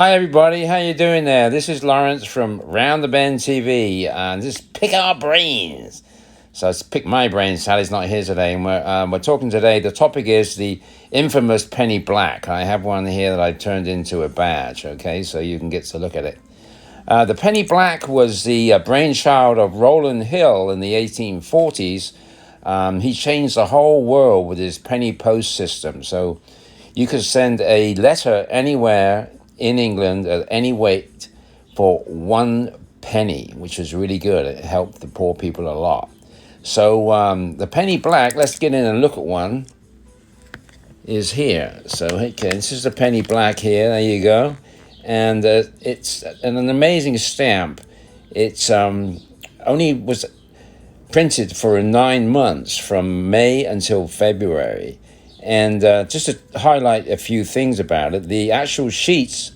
Hi everybody, how you doing there? This is Lawrence from Round the Bend TV, and this is Pick Our Brains. So it's Pick My Brains. Sally's not here today, and we're talking today. The topic is the infamous penny black. I have one here that I turned into a badge, okay, so you can get to look at it. The penny black was the brainchild of Rowland Hill in the 1840s. He changed the whole world with his penny post system. So you could send a letter anywhere in England at any weight for 1 penny, which was really good. It helped the poor people a lot. So the penny black, let's get in and look at one, is here. So okay, this is the penny black here. There you go. And it's an amazing stamp. It's only was printed for 9 months, from May until February. And just to highlight a few things about it, the actual sheets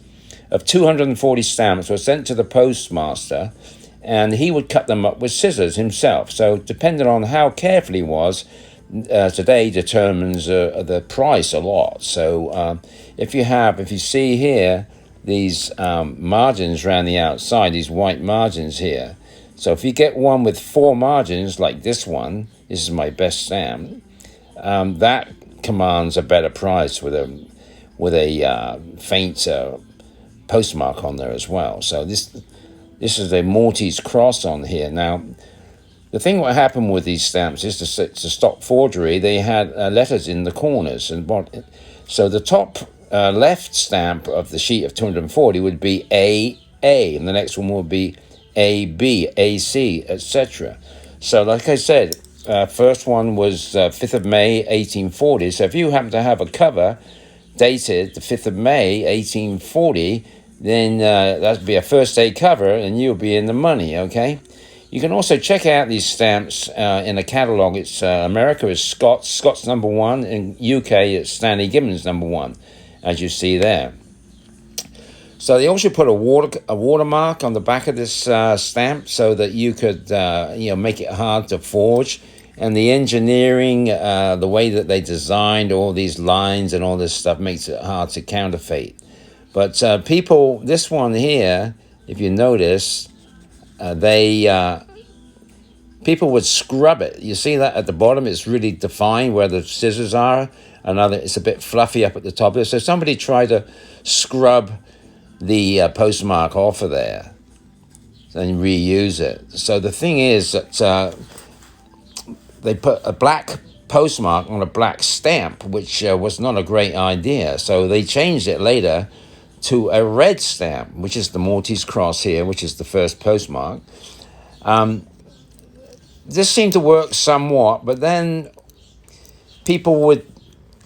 of 240 stamps were sent to the postmaster, and he would cut them up with scissors himself. So depending on how careful he was, today determines the price a lot. So if you see here, these margins around the outside, these white margins here. So if you get one with 4 margins, like this one, this is my best stamp, that commands a better price with a faint postmark on there as well. So this is a Maltese cross on here. Now, the thing what happened with these stamps is to stop forgery. They had letters in the corners, and so the top left stamp of the sheet of 240 would be AA, and the next one would be AB, AC, etc. So, like I said, first one was 5th of May, 1840. So if you happen to have a cover dated the 5th of May, 1840, then that'd be a first day cover, and you'll be in the money, okay? You can also check out these stamps in a catalogue. It's America is Scott's number 1, and UK it's Stanley Gibbons number 1, as you see there. So they also put a watermark on the back of this stamp so that you could make it hard to forge. And the engineering, the way that they designed all these lines and all this stuff makes it hard to counterfeit. But this one here, if you notice, people would scrub it. You see that at the bottom, it's really defined where the scissors are. It's a bit fluffy up at the top there. So somebody tried to scrub the postmark off of there and reuse it. So the thing is that they put a black postmark on a black stamp, which was not a great idea. So they changed it later to a red stamp, which is the Maltese cross here, which is the first postmark. This seemed to work somewhat, but then people would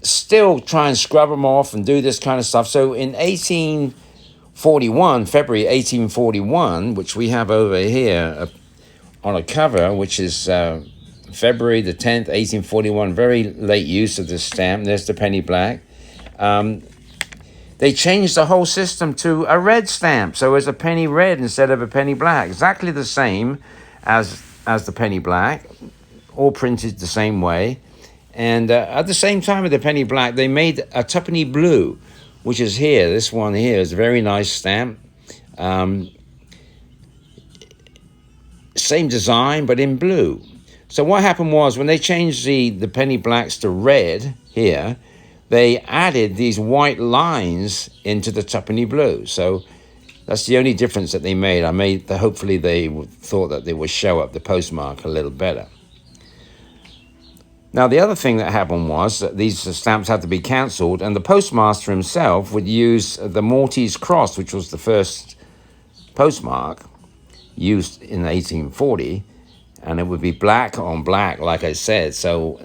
still try and scrub them off and do this kind of stuff. So in February 1841, which we have over here on a cover, which is February the 10th, 1841, very late use of this stamp. There's the penny black. They changed the whole system to a red stamp. So it's a penny red instead of a penny black. Exactly the same as the penny black, all printed the same way. And at the same time with the penny black, they made a tuppenny blue, which is here. This one here is a very nice stamp. Same design, but in blue. So what happened was, when they changed the penny blacks to red here, they added these white lines into the tuppenny blue. So that's the only difference that they made. Hopefully they thought that they would show up the postmark a little better. Now, the other thing that happened was that these stamps had to be cancelled, and the postmaster himself would use the Maltese cross, which was the first postmark used in 1840, and it would be black on black, like I said. So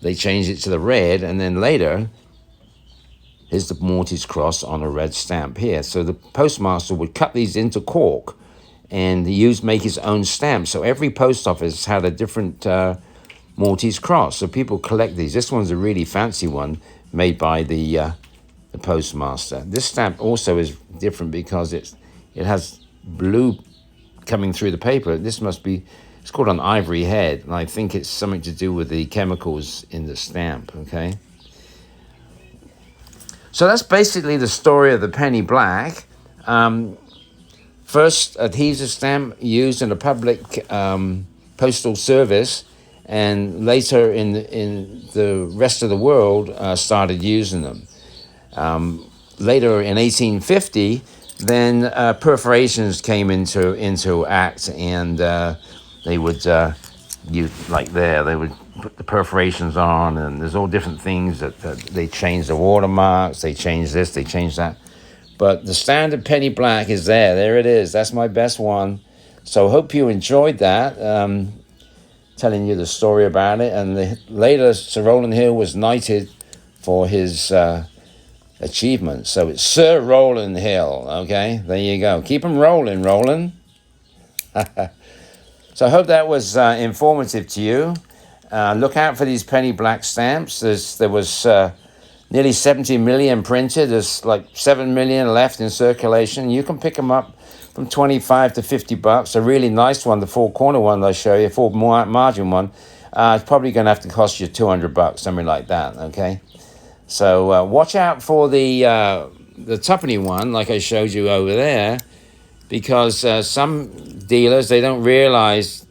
they changed it to the red, and then later, here's the Maltese cross on a red stamp here. So the postmaster would cut these into cork and make his own stamp. So every post office had a different Maltese cross. So people collect these. This one's a really fancy one made by the postmaster. This stamp also is different because it has blue coming through the paper. It's called an ivory head, and I think it's something to do with the chemicals in the stamp, okay? So that's basically the story of the penny black. First adhesive stamp used in the public postal service, and later in the rest of the world started using them. Later in 1850, then perforations came into act, and they would use, like there, they would put the perforations on, and there's all different things that they changed the watermarks, they changed this, they changed that. But the standard penny black is there. There it is. That's my best one. So hope you enjoyed that. Telling you the story about it. And later, Sir Rowland Hill was knighted for his achievements. So it's Sir Rowland Hill. Okay, there you go. Keep them rolling, Roland. So I hope that was informative to you. Look out for these penny black stamps. There was nearly 70 million printed. There's like 7 million left in circulation. You can pick them up from 25 to 50 bucks. A really nice one, the four corner one that I show you, full margin one, it's probably going to have to cost you 200 bucks, something like that, okay? So watch out for the tuppenny one, like I showed you over there, because some dealers, they don't realize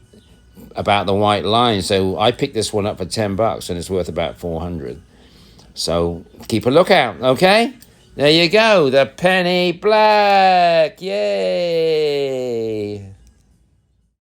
about the white line. So I picked this one up for 10 bucks and it's worth about 400. So keep a lookout, okay? There you go, the penny black, yay!